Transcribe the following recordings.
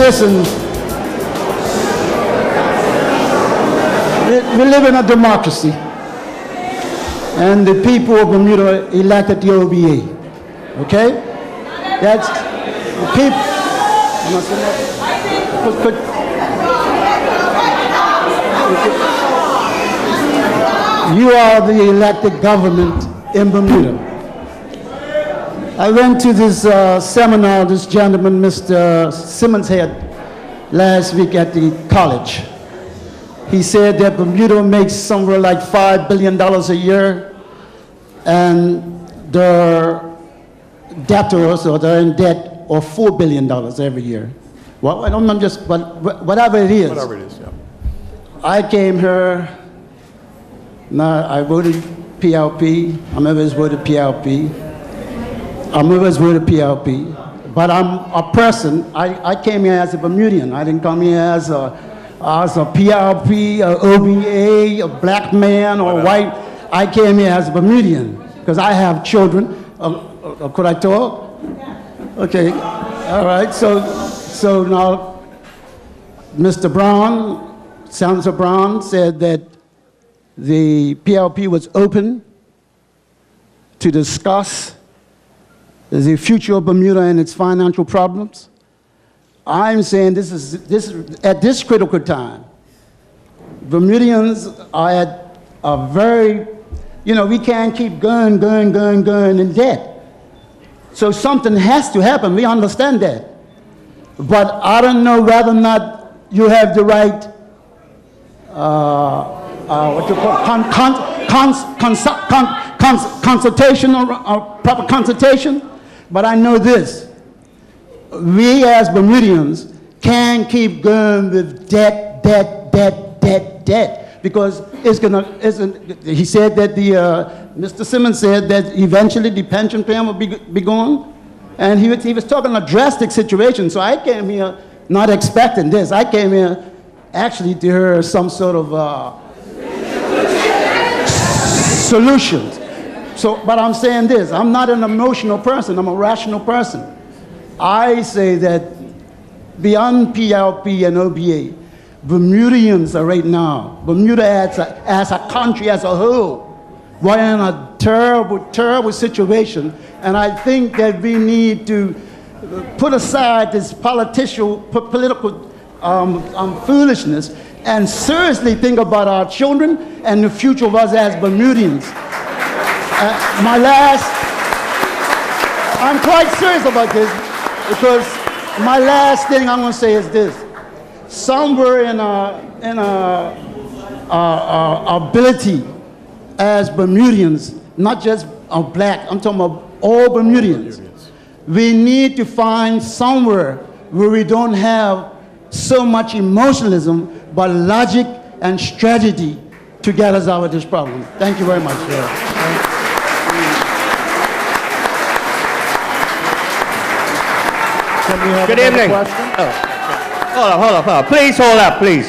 listen, we live in a democracy, and the people of Bermuda elected the OBA. Okay? That's the people. You are the elected government in Bermuda. I went to this seminar this gentleman, Mr. Simmons, had last week at the college. He said that Bermuda makes somewhere like $5 billion a year, and their debtors, or they're in debt, of $4 billion every year. Well, I don't know, just whatever it is. Whatever it is, yeah. I came here. Now, I voted PLP. I'm always voted PLP. I'm always voted PLP. But I'm a person. I came here as a Bermudian. I didn't come here as a PLP, a OBA, a black man, or white. I came here as a Bermudian because I have children. Could I talk? Okay. All right. So now, Mr. Brown, Senator Brown, said that the PLP was open to discuss the future of Bermuda and its financial problems. I'm saying this is at this critical time. Bermudians are at a very, we can't keep going in debt. So something has to happen. We understand that. But I don't know whether or not you have the right what you call consultation or proper consultation, but I know this: we as Bermudians can't keep going with debt, because it's gonna. He said that Mr. Simmons said that eventually the pension plan will be gone, and he was talking a drastic situation. So I came here not expecting this. I came here actually to hear some sort of solutions. So, but I'm saying this, I'm not an emotional person, I'm a rational person. I say that beyond PLP and OBA, Bermudians are right now, Bermuda as a country as a whole, we're in a terrible situation, and I think that we need to put aside this political foolishness and seriously think about our children and the future of us as Bermudians. I'm quite serious about this, because my last thing I'm going to say is this. Somewhere in our ability as Bermudians, not just black, I'm talking about all Bermudians, we need to find somewhere where we don't have so much emotionalism, but logic and strategy to get us out of this problem. Thank you very much. Good evening. Oh. Hold up. Please hold up, please.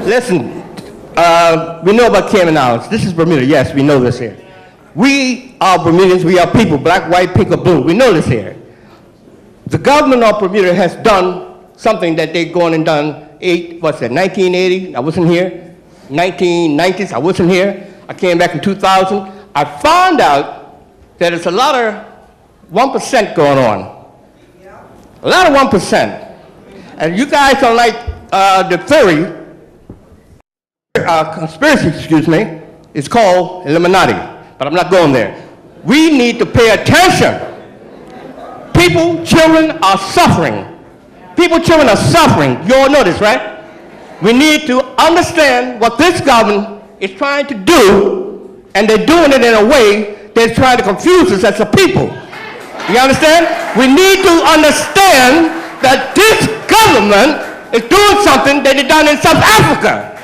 Listen, we know about Cayman Islands. This is Bermuda. Yes, we know this here. We are Bermudians. We are people, black, white, pink, or blue. We know this here. The government of Bermuda has done something that they've gone and done, 1980, I wasn't here. 1990s, I wasn't here. I came back in 2000. I found out that it's a lot of 1% going on. A lot of 1%. And you guys don't like the theory, conspiracy, excuse me, it's called Illuminati, but I'm not going there. We need to pay attention. People, children are suffering. People, children are suffering. You all know this, right? We need to understand what this government is trying to do, and they're doing it in a way that's trying to confuse us as a people. You understand? We need to understand that this government is doing something that they done in South Africa.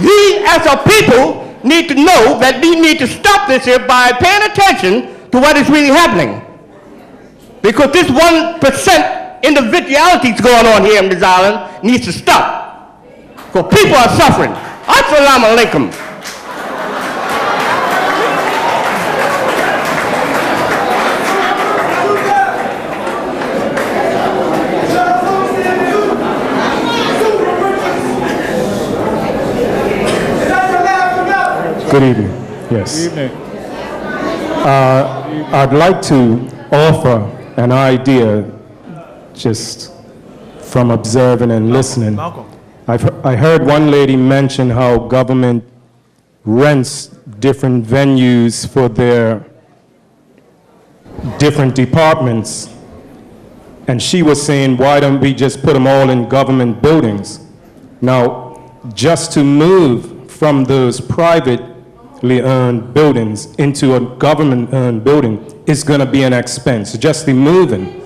We as a people need to know that we need to stop this here by paying attention to what is really happening. Because this 1% individuality going on here in this island needs to stop. Because people are suffering. Assalamu alaikum. Good evening. Yes. Good evening. I'd like to offer an idea just from observing and listening. Malcolm. I heard one lady mention how government rents different venues for their different departments. And she was saying, why don't we just put them all in government buildings? Now, just to move from those privately owned buildings into a government-owned building is going to be an expense, just the moving.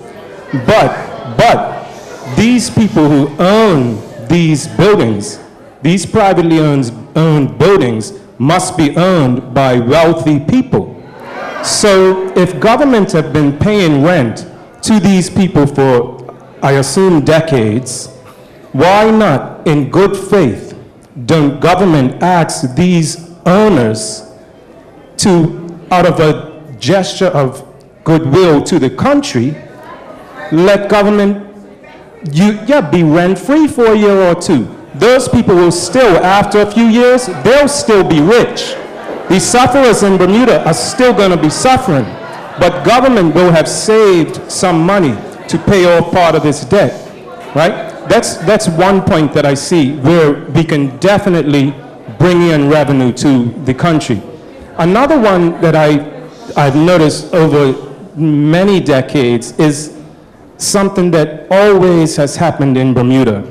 But these people who own these buildings, these privately owned buildings, must be owned by wealthy people. So if governments have been paying rent to these people for, I assume, decades, why not, in good faith, don't government ask these owners to, out of a gesture of goodwill to the country, let government be rent-free for a year or two. Those people will still, after a few years, they'll still be rich. The sufferers in Bermuda are still going to be suffering, but government will have saved some money to pay off part of its debt, right? That's one point that I see where we can definitely bring in revenue to the country. Another one that I've noticed over many decades is something that always has happened in Bermuda.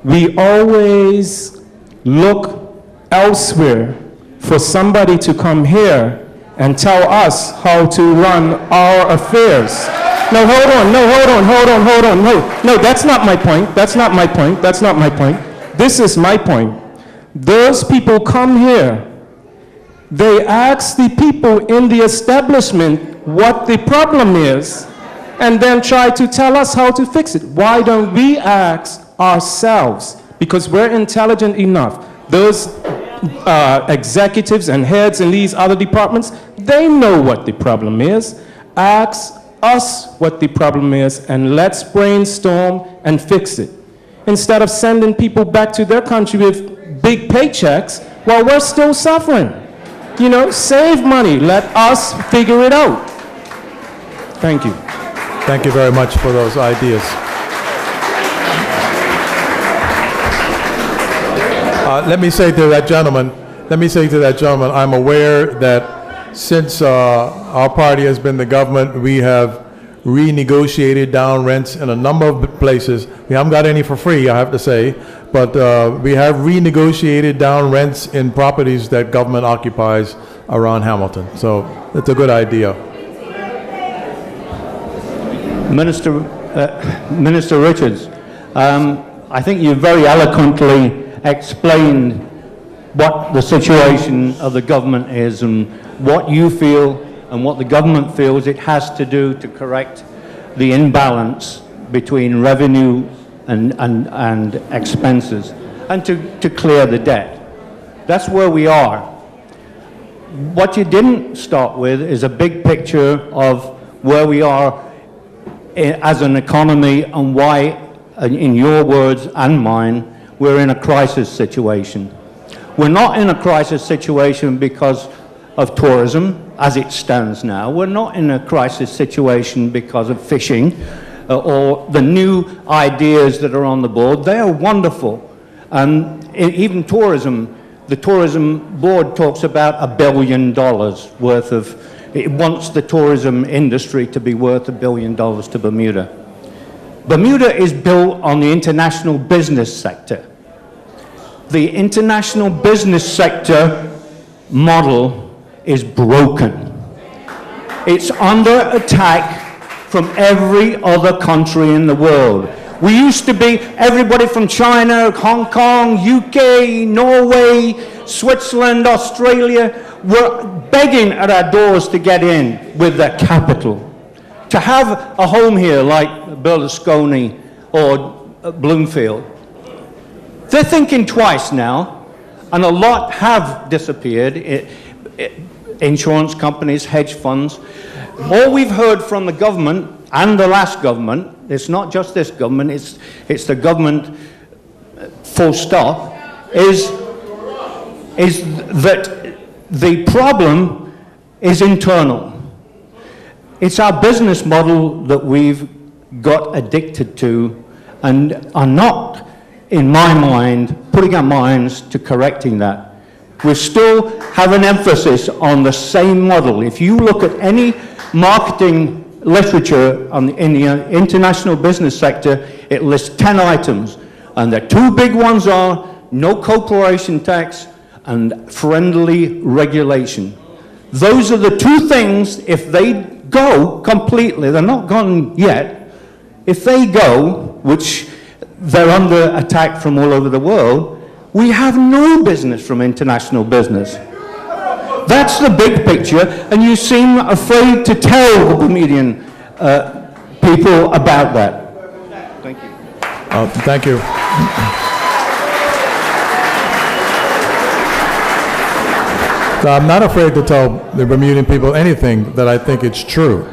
We always look elsewhere for somebody to come here and tell us how to run our affairs. No, hold on, no, that's not my point, that's not my point. This is my point. Those people come here, they ask the people in the establishment what the problem is, and then try to tell us how to fix it. Why don't we ask ourselves? Because we're intelligent enough. Those executives and heads in these other departments, they know what the problem is. Ask us what the problem is, and let's brainstorm and fix it. Instead of sending people back to their country with big paychecks while we're still suffering. You know, save money. Let us figure it out. Thank you. Thank you very much for those ideas. Let me say to that gentleman, I'm aware that since our party has been the government, we have renegotiated down rents in a number of places. We haven't got any for free, I have to say, but we have renegotiated down rents in properties that government occupies around Hamilton. So it's a good idea. Minister Richards, I think you very eloquently explained what the situation of the government is and what you feel and what the government feels it has to do to correct the imbalance between revenue and expenses and to clear the debt. That's where we are. What you didn't start with is a big picture of where we are as an economy and why, in your words and mine, we're in a crisis situation. We're not in a crisis situation because of tourism, as it stands now. We're not in a crisis situation because of fishing or the new ideas that are on the board. They are wonderful. Even tourism, the tourism board talks about $1 billion worth of, it wants the tourism industry to be worth $1 billion to Bermuda. Bermuda is built on the international business sector. The international business sector model is broken. It's under attack from every other country in the world. We used to be everybody from China, Hong Kong, UK, Norway, Switzerland, Australia, were begging at our doors to get in with their capital. To have a home here like Berlusconi or Bloomfield. They're thinking twice now, and a lot have disappeared. Insurance companies, hedge funds. All we've heard from the government and the last government, it's not just this government, it's the government full stop, is is that the problem is internal. It's our business model that we've got addicted to and are not, in my mind, putting our minds to correcting that. We still have an emphasis on the same model. If you look at any marketing literature in the international business sector, it lists 10 items. And the two big ones are no corporation tax and friendly regulation. Those are the two things, if they go completely, they're not gone yet, if they go, which they're under attack from all over the world, we have no business from international business. That's the big picture, and you seem afraid to tell the Bermudian people about that. Thank you. Thank you. So I'm not afraid to tell the Bermudian people anything that I think it's true.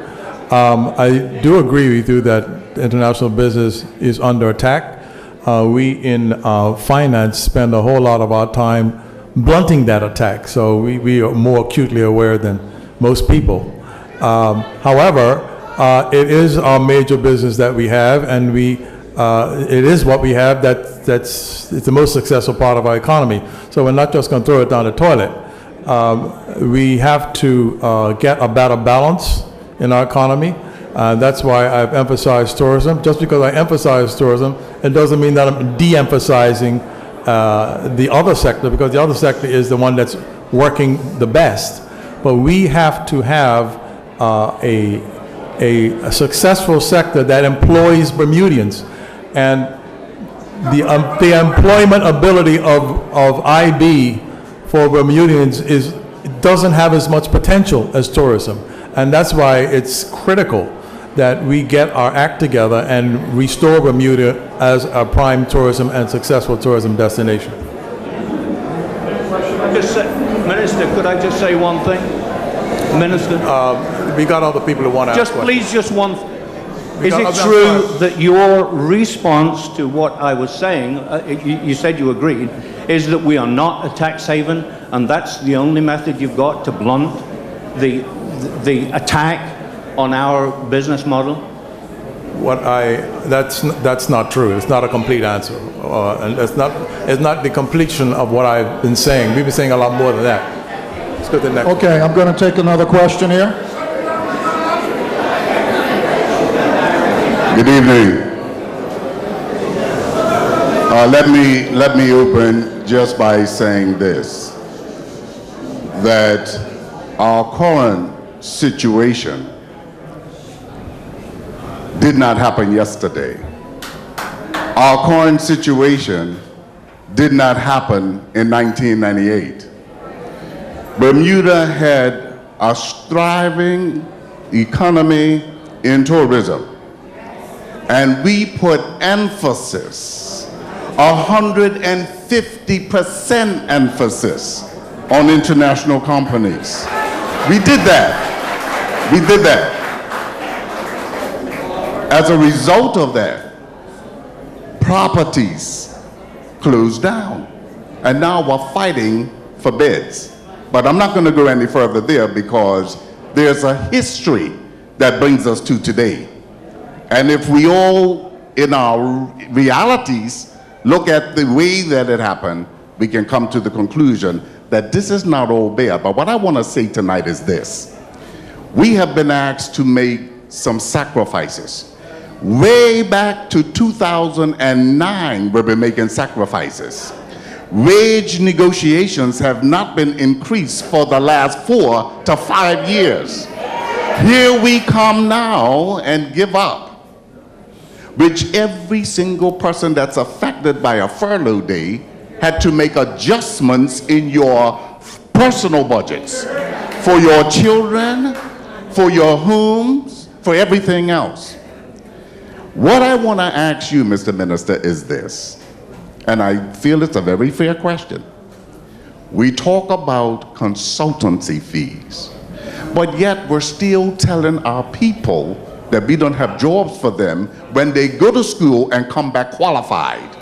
I do agree with you that international business is under attack. We in finance spend a whole lot of our time blunting that attack, so we are more acutely aware than most people. However, it is our major business that we have, and it is what we have it's the most successful part of our economy. So we're not just going to throw it down the toilet. We have to get a better balance in our economy. That's why I've emphasized tourism. Just because I emphasize tourism, it doesn't mean that I'm de-emphasizing the other sector, because the other sector is the one that's working the best. But we have to have a successful sector that employs Bermudians. And the employment ability of IB for Bermudians doesn't have as much potential as tourism. And that's why it's critical that we get our act together and restore Bermuda as a prime tourism and successful tourism destination. Minister, could I just say one thing? Minister? We got other people who want to ask questions. Please, just one. Is it true that your response to what I was saying, you said you agreed, is that we are not a tax haven, and that's the only method you've got to blunt the attack on our business model? That's not true. It's not a complete answer. And it's not the completion of what I've been saying. We've been saying a lot more than that. Let's go to the next. Okay, I'm going to take another question here. Good evening. Let me open just by saying this, that our current situation did not happen yesterday. Our current situation did not happen in 1998. Bermuda had a thriving economy in tourism, and we put emphasis, 150% emphasis on international companies. We did that. We did that. As a result of that, properties closed down, and now we're fighting for bids. But I'm not going to go any further there, because there's a history that brings us to today. And if we all, in our realities, look at the way that it happened, we can come to the conclusion that this is not all bad. But what I want to say tonight is this. We have been asked to make some sacrifices. Way back to 2009, we've been making sacrifices. Wage negotiations have not been increased for the last 4 to 5 years. Here we come now and give up, which every single person that's affected by a furlough day had to make adjustments in your personal budgets, for your children, for your homes, for everything else. What I want to ask you, Mr. Minister, is this, and I feel it's a very fair question. We talk about consultancy fees, but yet we're still telling our people that we don't have jobs for them when they go to school and come back qualified.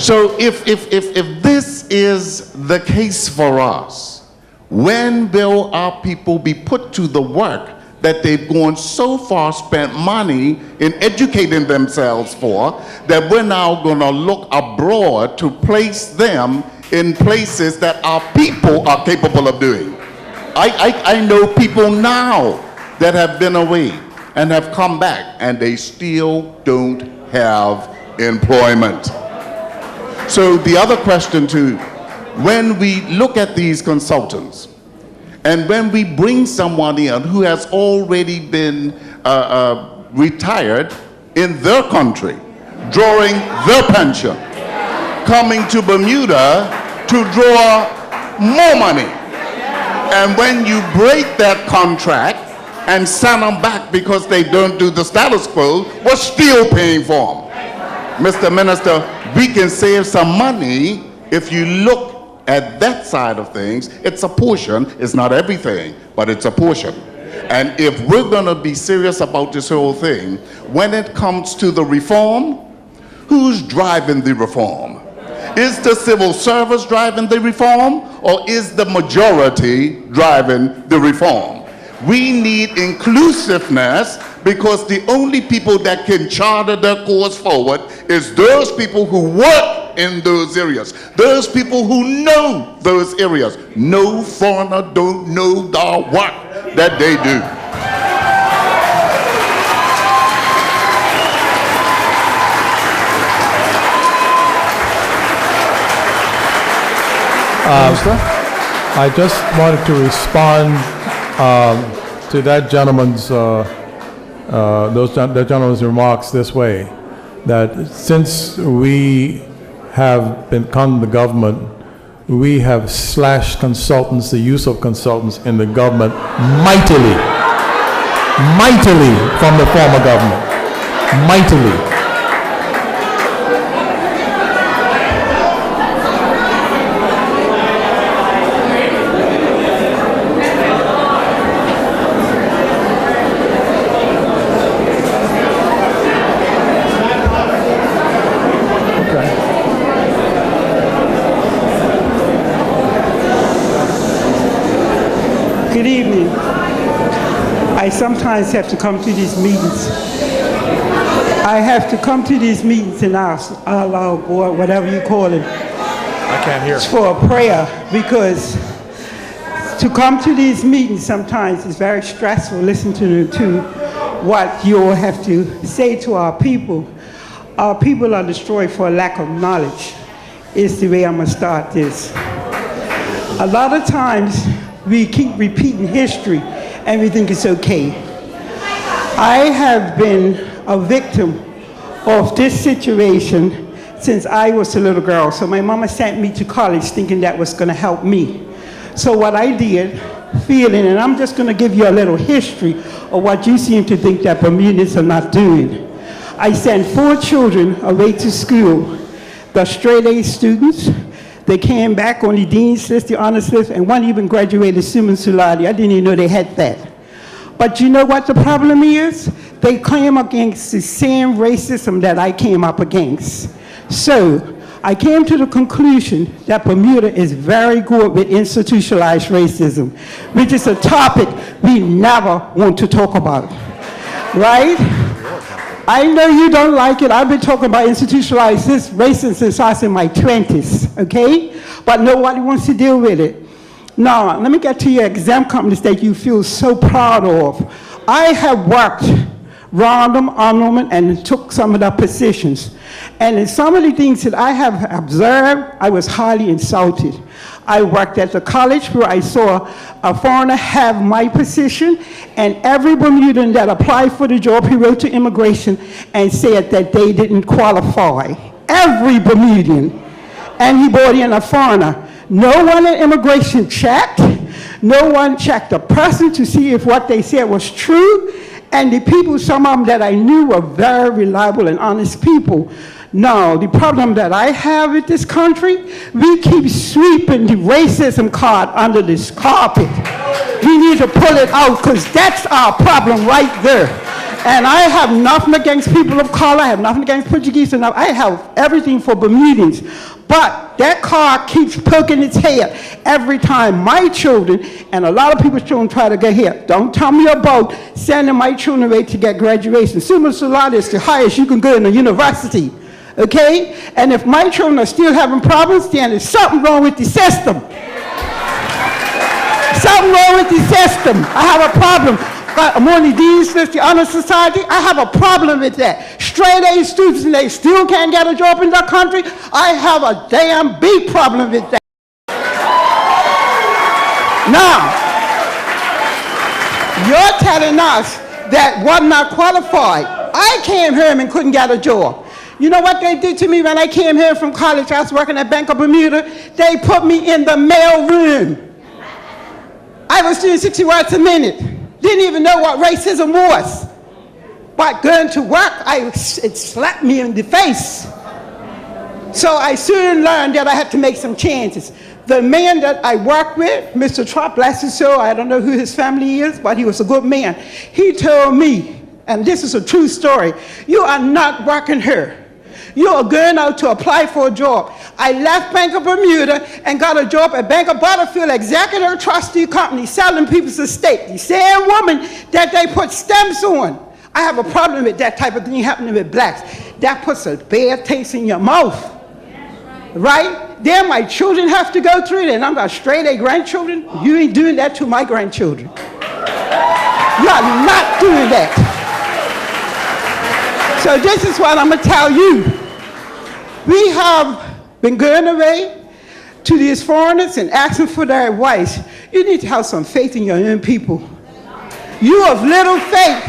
So if this is the case for us, when will our people be put to the work that they've gone so far, spent money in educating themselves for, that we're now going to look abroad to place them in places that our people are capable of doing? I know people now that have been away and have come back, and they still don't have employment. So the other question too, when we look at these consultants, and when we bring someone in who has already been retired in their country, drawing their pension, coming to Bermuda to draw more money, and when you break that contract and send them back because they don't do the status quo, we're still paying for them. Mr. Minister, we can save some money if you look at that side of things. It's a portion, it's not everything, but it's a portion. And if we're going to be serious about this whole thing, when it comes to the reform, who's driving the reform? Is the civil service driving the reform, or is the majority driving the reform? We need inclusiveness, because the only people that can charter their course forward is those people who work in those areas, those people who know those areas. No foreigner don't know the work that they do. I just wanted to respond to that gentleman's remarks this way, that since we have become the government, we have slashed consultants, the use of consultants in the government mightily from the former government, mightily. Good evening. I sometimes have to come to these meetings. I have to come to these meetings and ask Allah, or whatever you call it. I can't hear. For a prayer, because to come to these meetings sometimes is very stressful. Listen to what you all have to say to our people. Our people are destroyed for a lack of knowledge. Is the way I'm gonna start this. A lot of times we keep repeating history and we think it's okay. I have been a victim of this situation since I was a little girl. So my mama sent me to college thinking that was gonna help me. So what I did, feeling, and I'm just gonna give you a little history of what you seem to think that Bermudans are not doing. I sent 4 children away to school, the straight A students. They came back on the dean's list, the honors list, and one even graduated summa cum laude. I didn't even know they had that. But you know what the problem is? They came against the same racism that I came up against. So I came to the conclusion that Bermuda is very good with institutionalized racism, which is a topic we never want to talk about, right? I know you don't like it. I've been talking about institutionalized racism since I was in my 20s, okay? But nobody wants to deal with it. Now, let me get to your exam companies that you feel so proud of. I have worked random, honorable, and took some of the positions. And in some of the things that I have observed, I was highly insulted. I worked at the college where I saw a foreigner have my position, and every Bermudan that applied for the job, he wrote to immigration and said that they didn't qualify. Every Bermudian. And he brought in a foreigner. No one at immigration checked. No one checked the person to see if what they said was true. And the people, some of them that I knew, were very reliable and honest people. Now, the problem that I have with this country, we keep sweeping the racism card under this carpet. We need to pull it out, because that's our problem right there. And I have nothing against people of color, I have nothing against Portuguese, and I have everything for Bermudians. But that car keeps poking its head every time my children, and a lot of people's children try to get here. Don't tell me about sending my children away to get graduation. Summa cum laude is the highest you can go in a university, okay? And if my children are still having problems, then there's something wrong with the system. Something wrong with the system. I have a problem. I'm on the Dean's List, the Honor Society. I have a problem with that. Straight A students, and they still can't get a job in the country. I have a damn big problem with that. Now, you're telling us that I'm not qualified. I came here and couldn't get a job. You know what they did to me when I came here from college? I was working at Bank of Bermuda. They put me in the mail room. I was doing 60 words a minute. Didn't even know what racism was. But going to work, it slapped me in the face. So I soon learned that I had to make some changes. The man that I work with, Mr. Trump, bless his soul, I don't know who his family is, but he was a good man. He told me, and this is a true story, you are not working here. You are going out to apply for a job. I left Bank of Bermuda and got a job at Bank of Butterfield, executive trustee company, selling people's estate. The same woman that they put stamps on. I have a problem with that type of thing happening with blacks. That puts a bad taste in your mouth. Right? Then my children have to go through it, and I'm got straight A grandchildren. You ain't doing that to my grandchildren. You are not doing that. So this is what I'm going to tell you. We have been going away to these foreigners and asking for their advice. You need to have some faith in your own people. You have little faith.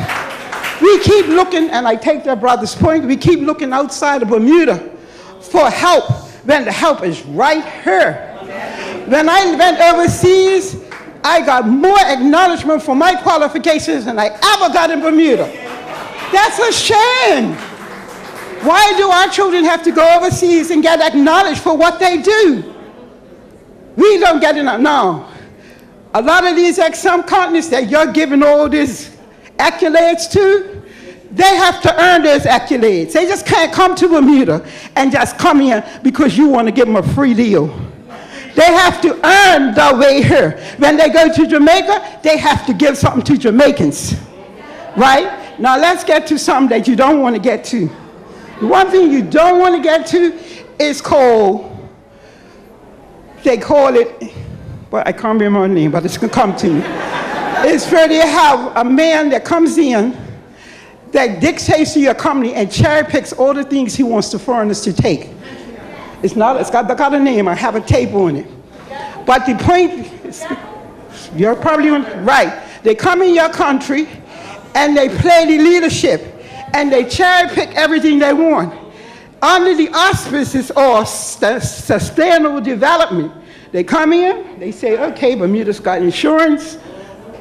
We keep looking, and I take their brother's point, we keep looking outside of Bermuda for help when the help is right here. When I went overseas, I got more acknowledgement for my qualifications than I ever got in Bermuda. That's a shame. Why do our children have to go overseas and get acknowledged for what they do? We don't get enough. No. A lot of these some continents that you're giving all these accolades to, they have to earn those accolades. They just can't come to Bermuda and just come here because you want to give them a free deal. They have to earn their way here. When they go to Jamaica, they have to give something to Jamaicans. Right? Now let's get to something that you don't want to get to. The one thing you don't want to get to is they call it, well, I can't remember the name, but it's going to come to me. It's where they have a man that comes in that dictates to your company and cherry picks all the things he wants the foreigners to take. It's got a name, I have a tape on it. But the point is, you're probably right. They come in your country and they play the leadership and they cherry pick everything they want. Under the auspices of sustainable development, they come in, they say, okay, Bermuda's got insurance,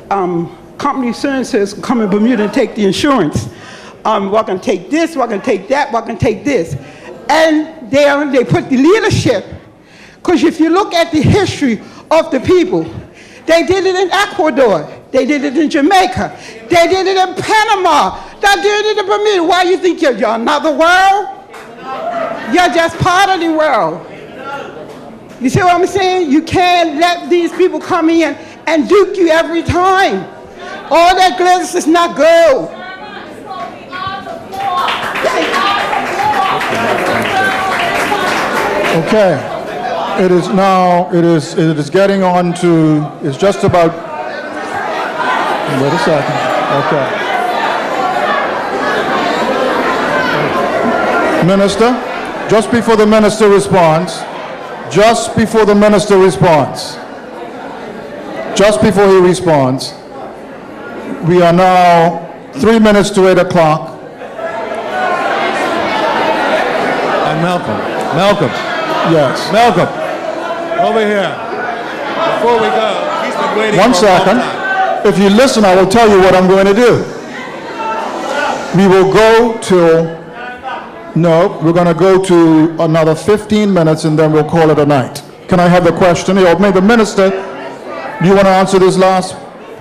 company so-and-so's come in Bermuda and take the insurance. We're gonna take this, we're gonna take that, we're gonna take this. And they put the leadership, because if you look at the history of the people, they did it in Ecuador, they did it in Jamaica, they did it in Panama, they did it in Bermuda. Why you think you're another world? You're just part of the world. You see what I'm saying? You can't let these people come in and duke you every time. All that glitters is not gold. Okay. It is now, it is getting on to, it's just about, wait a second. Okay. Minister, just before the minister responds, just before he responds, we are now 3 minutes to 8 o'clock. And Malcolm. Yes. Malcolm, over here. Before we go, he's been waiting One for a long second. time. If you listen, I will tell you what I'm going to do. We will go till, no, we're going to go to another 15 minutes and then we'll call it a night. Can I have the question here? Or maybe the minister, do you want to answer this last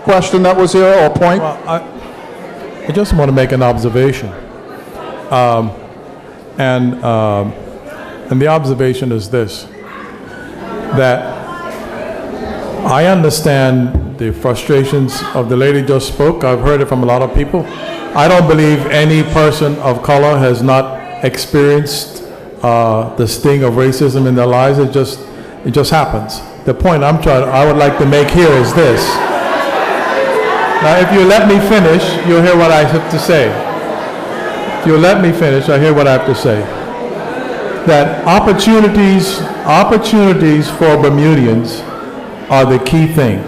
question that was here or point? Well, I just want to make an observation. And the observation is this, that I understand the frustrations of the lady just spoke. I've heard it from a lot of people. I don't believe any person of color has not experienced the sting of racism in their lives. It just happens. The point I would like to make here is this. Now, if you let me finish, you'll hear what I have to say. If you let me finish, I hear what I have to say. That opportunities for Bermudians are the key thing.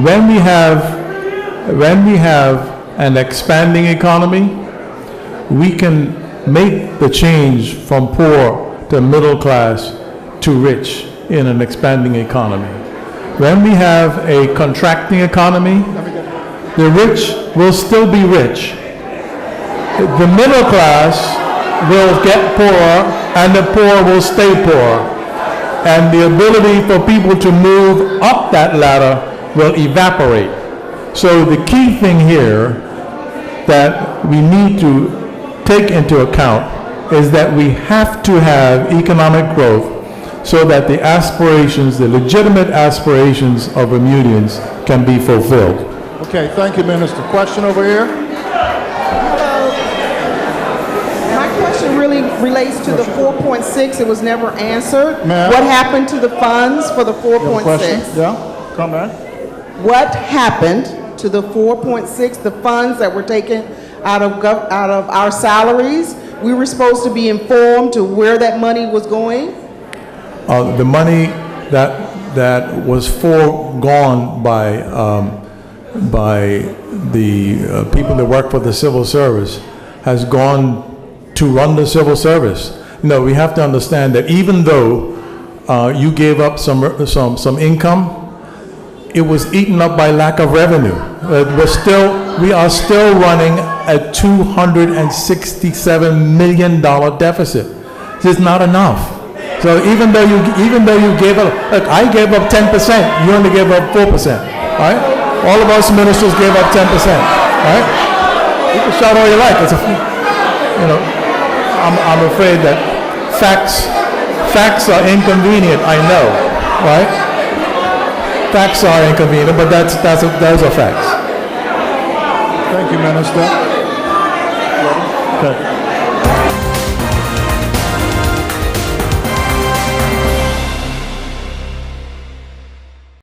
When we have an expanding economy, we can make the change from poor to middle class to rich in an expanding economy. When we have a contracting economy, the rich will still be rich. The middle class will get poorer and the poor will stay poor. And the ability for people to move up that ladder will evaporate. So the key thing here that we need to take into account is that we have to have economic growth so that the aspirations, the legitimate aspirations of Bermudians can be fulfilled. Okay, thank you, Minister. Question over here? My question really relates to the 4.6. It was never answered. Ma'am? What happened to the funds for the You have a question? 4.6? Yeah, come on. What happened to the 4.6, the funds that were taken out of our salaries? We were supposed to be informed to where that money was going. The money that was foregone by the people that work for the civil service has gone to run the civil service. No, we have to understand that even though you gave up some income, it was eaten up by lack of revenue. We are still running a $267 million deficit. This is not enough. So even though you gave up, look, I gave up 10%, you only gave up 4%, right? All of us ministers gave up 10%, right? You can shout all you like. I'm afraid that facts are inconvenient, I know, right? Facts are inconvenient, but those are facts. Thank you, Minister. Okay.